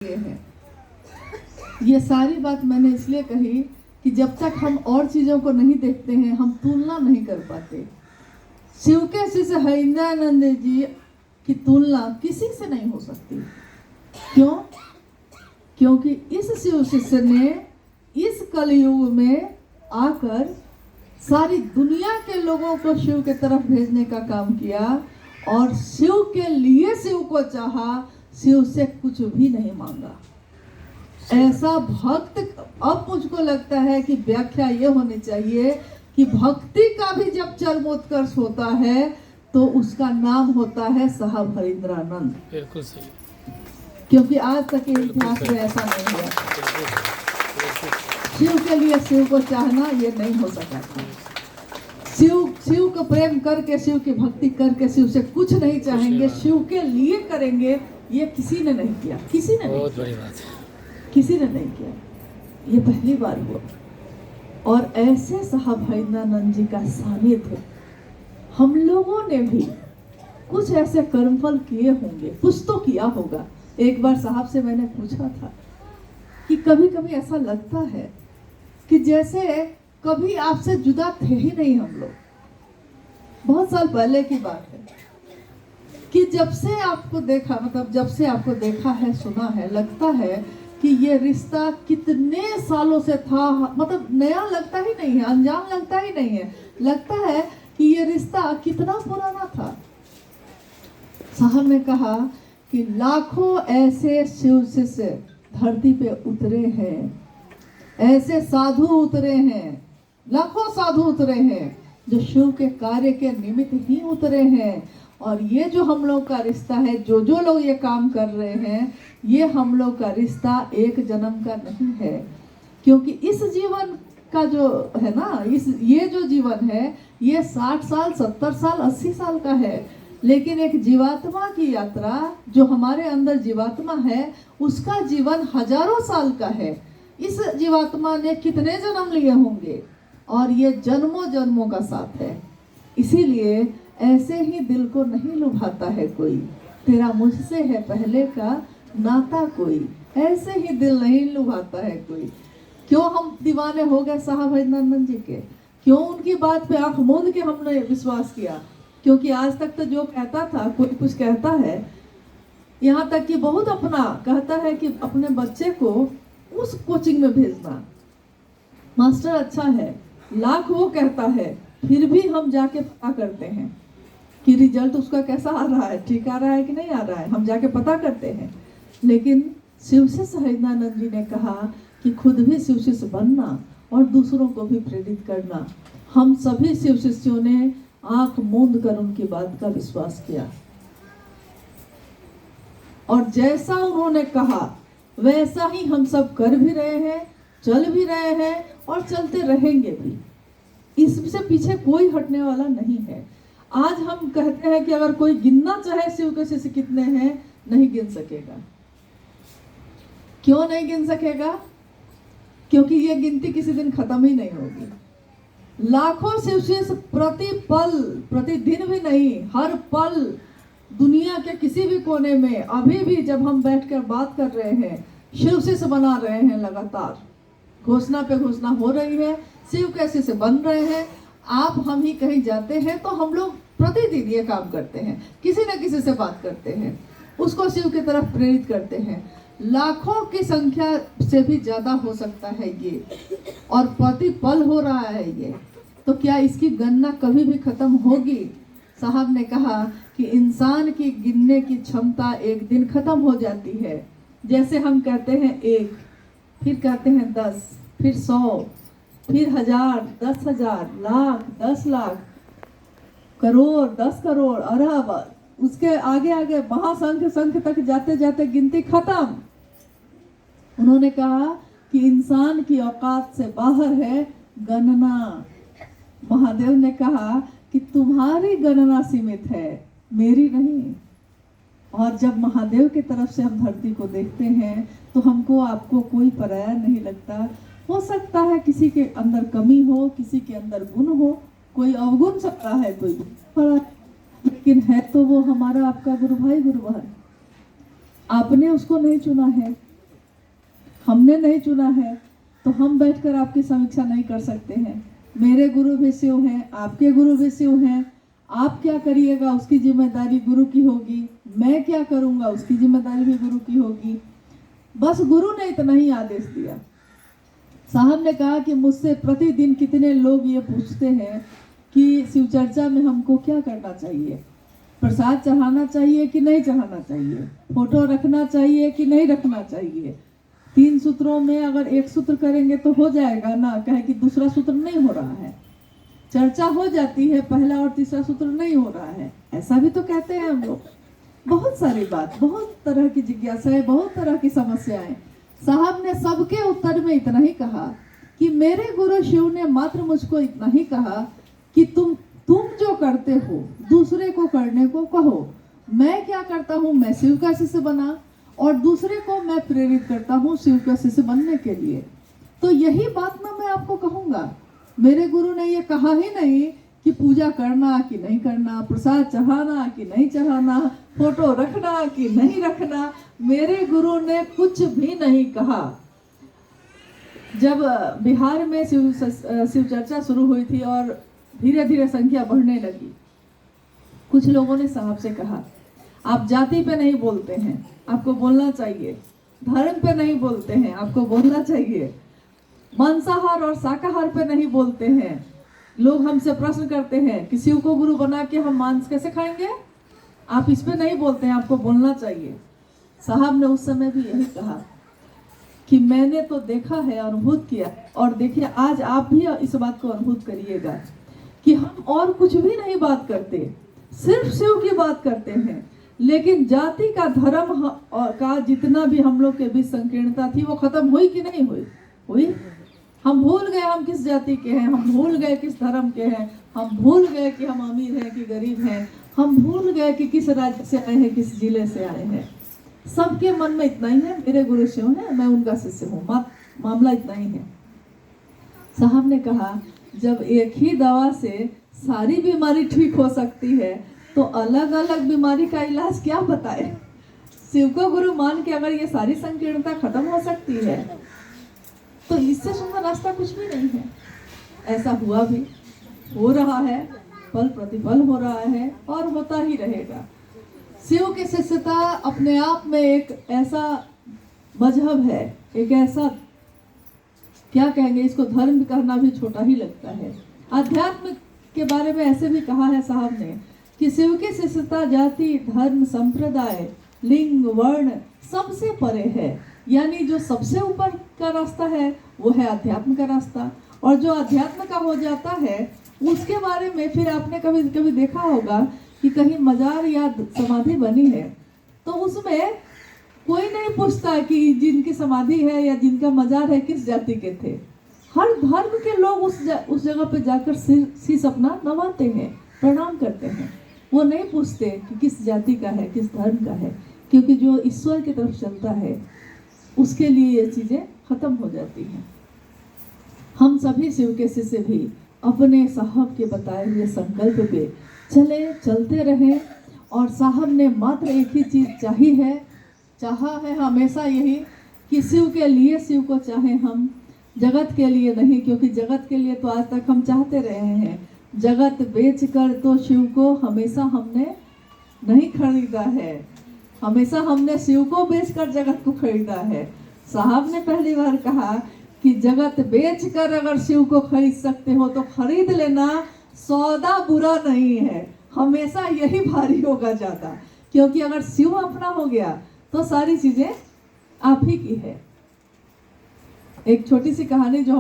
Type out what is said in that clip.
हैं। ये सारी बात मैंने इसलिए कही कि जब तक हम और चीजों को नहीं देखते हैं हम तुलना नहीं कर पाते। शिव के शिष्य हरिंद्रानंद जी की तुलना किसी से नहीं हो सकती। क्यों? क्योंकि इस शिव शिष्य ने इस कलयुग में आकर सारी दुनिया के लोगों को शिव के तरफ भेजने का काम किया और शिव के लिए शिव को चाहा, शिव से कुछ भी नहीं मांगा। ऐसा भक्त, अब मुझको लगता है कि व्याख्या ये होनी चाहिए कि भक्ति का भी जब चरमोत्कर्ष होता है तो उसका नाम होता है साहब हरिंद्रानंद। बिल्कुल सही। क्योंकि आज तक के इतिहास में ऐसा नहीं हुआ। शिव के लिए शिव को चाहना ये नहीं हो सका था। शिव को प्रेम करके, शिव की भक्ति करके शिव से कुछ नहीं चाहेंगे, शिव के लिए करेंगे, ये किसी ने नहीं किया। किसी ने नहीं, बहुत बड़ी बात है। किसी ने नहीं किया। ये पहली बार हुआ। और ऐसे साहब हरिंद्रानंद जी का सानिध्य हम लोगों ने भी कुछ ऐसे कर्मफल किए होंगे, कुछ तो किया होगा। एक बार साहब से मैंने पूछा था कि कभी कभी ऐसा लगता है कि जैसे कभी आपसे जुदा थे ही नहीं हम लोग। बहुत साल पहले की बात है कि जब से आपको देखा, मतलब जब से आपको देखा है, सुना है, लगता है कि ये रिश्ता कितने सालों से था। मतलब नया लगता ही नहीं है, अनजान लगता ही नहीं है, लगता है कि ये रिश्ता कितना पुराना था। साहब ने कहा कि लाखों ऐसे शिव शिष्य धरती पे उतरे हैं, ऐसे साधु उतरे हैं, लाखों साधु उतरे हैं जो शिव के कार्य के निमित्त ही उतरे हैं। और ये जो हम लोग का रिश्ता है, जो लोग ये काम कर रहे हैं, ये हम लोग का रिश्ता एक जन्म का नहीं है। क्योंकि इस जीवन का जो है ना, ये जो जीवन है ये 60 साल, 70 साल, 80 साल का है। लेकिन एक जीवात्मा की यात्रा, जो हमारे अंदर जीवात्मा है, उसका जीवन हजारों साल का है। इस जीवात्मा ने कितने जन्म लिए होंगे और ये जन्मों जन्मों का साथ है। इसीलिए ऐसे ही दिल को नहीं लुभाता है कोई, तेरा मुझसे है पहले का नाता कोई, ऐसे ही दिल नहीं लुभाता है कोई। क्यों हम दीवाने हो गए साहब हरिंद्रानंद जी के? क्यों उनकी बात पे आंख मूंद के हमने विश्वास किया? क्योंकि आज तक तो जो कहता था, कोई कुछ कहता है, यहाँ तक कि बहुत अपना कहता है कि अपने बच्चे को उस कोचिंग में भेजना, मास्टर अच्छा है, लाख वो कहता है, फिर भी हम जाके पता करते हैं कि रिजल्ट उसका कैसा आ रहा है, ठीक आ रहा है कि नहीं आ रहा है, हम जाके पता करते हैं। लेकिन शिव शिष्य हरिंद्रानंद जी ने कहा कि खुद भी शिव शिष्य बनना और दूसरों को भी प्रेरित करना। हम सभी शिव शिष्यों ने आंख मूंद कर उनकी बात का विश्वास किया और जैसा उन्होंने कहा वैसा ही हम सब कर भी रहे हैं, चल भी रहे हैं और चलते रहेंगे भी। इससे पीछे कोई हटने वाला नहीं है। आज हम कहते हैं कि अगर कोई गिनना चाहे शिव के शिष्य कितने हैं, नहीं गिन सकेगा। क्यों नहीं गिन सकेगा? क्योंकि ये गिनती किसी दिन खत्म ही नहीं होगी। लाखों शिव शिष्य प्रति पल, प्रतिदिन भी नहीं, हर पल दुनिया के किसी भी कोने में, अभी भी जब हम बैठकर बात कर रहे हैं, शिव शिष्य बना रहे हैं। लगातार घोषणा पे घोषणा हो रही है, शिव के शिष्य बन रहे हैं। आप हम ही कहीं जाते हैं तो हम लोग प्रतिदिन ये काम करते हैं, किसी न किसी से बात करते हैं, उसको शिव की तरफ प्रेरित करते हैं। लाखों की संख्या से भी ज्यादा हो सकता है ये, और प्रति पल हो रहा है ये। तो क्या इसकी गणना कभी भी खत्म होगी? साहब ने कहा कि इंसान की गिनने की क्षमता एक दिन खत्म हो जाती है। जैसे हम कहते हैं 1, फिर कहते हैं 10, फिर 100, फिर 1000, 10,000, लाख, 10 लाख, करोड़, 10 करोड़, अरब, उसके आगे आगे महासंख तक जाते जाते गिनती खत्म। उन्होंने कहा कि इंसान की औकात से बाहर है गणना। महादेव ने कहा कि तुम्हारी गणना सीमित है, मेरी नहीं। और जब महादेव की तरफ से हम धरती को देखते हैं तो हमको, आपको कोई पराया नहीं लगता। हो सकता है किसी के अंदर कमी हो, किसी के अंदर गुण हो, कोई अवगुण सकता है, कोई पर, लेकिन है तो वो हमारा आपका गुरु भाई, गुरु बहन। आपने उसको नहीं चुना है, हमने नहीं चुना है तो हम बैठकर आपकी समीक्षा नहीं कर सकते हैं। मेरे गुरु भी शिव हैं, आपके गुरु भी शिव हैं। आप क्या करिएगा उसकी जिम्मेदारी गुरु की होगी, मैं क्या करूँगा उसकी जिम्मेदारी भी गुरु की होगी। बस गुरु ने इतना ही आदेश दिया। साहब ने कहा कि मुझसे प्रतिदिन कितने लोग ये पूछते हैं कि शिव चर्चा में हमको क्या करना चाहिए, प्रसाद चढ़ाना चाहिए कि नहीं चढ़ाना चाहिए, फोटो रखना चाहिए कि नहीं रखना चाहिए। 3 सूत्रों में अगर एक सूत्र करेंगे तो हो जाएगा ना, कहे कि दूसरा सूत्र नहीं हो रहा है। चर्चा हो जाती है, पहला और तीसरा सूत्र नहीं हो रहा है, ऐसा भी तो कहते हैं हम लोग। बहुत सारी बात, बहुत तरह की जिज्ञासाएं, बहुत तरह की समस्याएं। साहब ने सबके उत्तर में इतना ही कहा कि मेरे गुरु शिव ने मात्र मुझको इतना ही कहा कि तुम जो करते हो दूसरे को करने को कहो। मैं क्या करता हूँ, मैं शिव का शिष्य बना और दूसरे को मैं प्रेरित करता हूँ शिव का शिष्य बनने के लिए। तो यही बात ना मैं आपको कहूँगा। मेरे गुरु ने ये कहा ही नहीं कि पूजा करना कि नहीं करना, प्रसाद चढ़ाना कि नहीं चढ़ाना, फोटो रखना कि नहीं रखना। मेरे गुरु ने कुछ भी नहीं कहा। जब बिहार में शिव चर्चा शुरू हुई थी और धीरे धीरे संख्या बढ़ने लगी, कुछ लोगों ने साहब से कहा आप जाति पे नहीं बोलते हैं, आपको बोलना चाहिए। धर्म पे नहीं बोलते हैं, आपको बोलना चाहिए। मांसाहार और शाकाहार पे नहीं बोलते हैं। लोग हमसे प्रश्न करते हैं कि शिव को गुरु बना के हम मांस कैसे खाएंगे, आप इस पे नहीं बोलते हैं, आपको बोलना चाहिए। साहब ने उस समय भी यही कहा कि मैंने तो देखा है, अनुभूत किया, और देखिए आज आप भी इस बात को अनुभूत करिएगा कि हम और कुछ भी नहीं बात करते, सिर्फ शिव की बात करते हैं। लेकिन जाति का, धर्म का जितना भी हम लोग के बीच संकीर्णता थी वो खत्म हुई कि नहीं हुई? हुई। हम भूल गए हम किस जाति के हैं, हम भूल गए किस धर्म के हैं, हम भूल गए कि हम अमीर हैं कि गरीब हैं, हम भूल गए कि किस राज्य से आए हैं, किस जिले से आए हैं। सबके मन में इतना ही है, मेरे गुरु शिव हैं, मैं उनका शिष्य हूँ, मामला इतना ही है। साहब ने कहा जब एक ही दवा से सारी बीमारी ठीक हो सकती है तो अलग अलग बीमारी का इलाज क्या बताए। शिव को गुरु मान के अगर ये सारी संकीर्णता खत्म हो सकती है तो इससे सुंदर रास्ता कुछ भी नहीं है। ऐसा हुआ भी, हो रहा है, फल प्रतिफल हो रहा है और होता ही रहेगा। शिव की शिष्यता अपने आप में एक ऐसा मजहब है, एक ऐसा, क्या कहेंगे इसको, धर्म कहना भी छोटा ही लगता है। अध्यात्म के बारे में ऐसे भी कहा है साहब ने कि शिव की शिष्यता जाति, धर्म, संप्रदाय, लिंग, वर्ण सबसे परे है। यानी जो सबसे ऊपर का रास्ता है वो है अध्यात्म का रास्ता, और जो अध्यात्म का हो जाता है उसके बारे में फिर आपने कभी कभी देखा होगा कि कहीं मजार या समाधि बनी है तो उसमें कोई नहीं पूछता कि जिनकी समाधि है या जिनका मजार है किस जाति के थे। हर धर्म के लोग उस जगह पे जाकर शीश अपना नवाते हैं, प्रणाम करते हैं। वो नहीं पूछते कि किस जाति का है, किस धर्म का है, क्योंकि जो ईश्वर की तरफ चलता है उसके लिए ये चीज़ें खत्म हो जाती हैं। हम सभी शिव के शिष्य भी अपने साहब के बताए हुए संकल्प पे चलते रहें। और साहब ने मात्र एक ही चीज़ चाहा है हमेशा, यही कि शिव के लिए शिव को चाहें हम, जगत के लिए नहीं। क्योंकि जगत के लिए तो आज तक हम चाहते रहे हैं, जगत बेचकर तो शिव को हमेशा हमने नहीं खरीदा है, हमेशा हमने शिव को बेचकर जगत को खरीदा है। साहब ने पहली बार कहा कि जगत बेचकर अगर शिव को खरीद सकते हो तो खरीद लेना, सौदा बुरा नहीं है, हमेशा यही भारी होगा ज़्यादा। क्योंकि अगर शिव अपना हो गया तो सारी चीज़ें आप ही की है। एक छोटी सी कहानी जो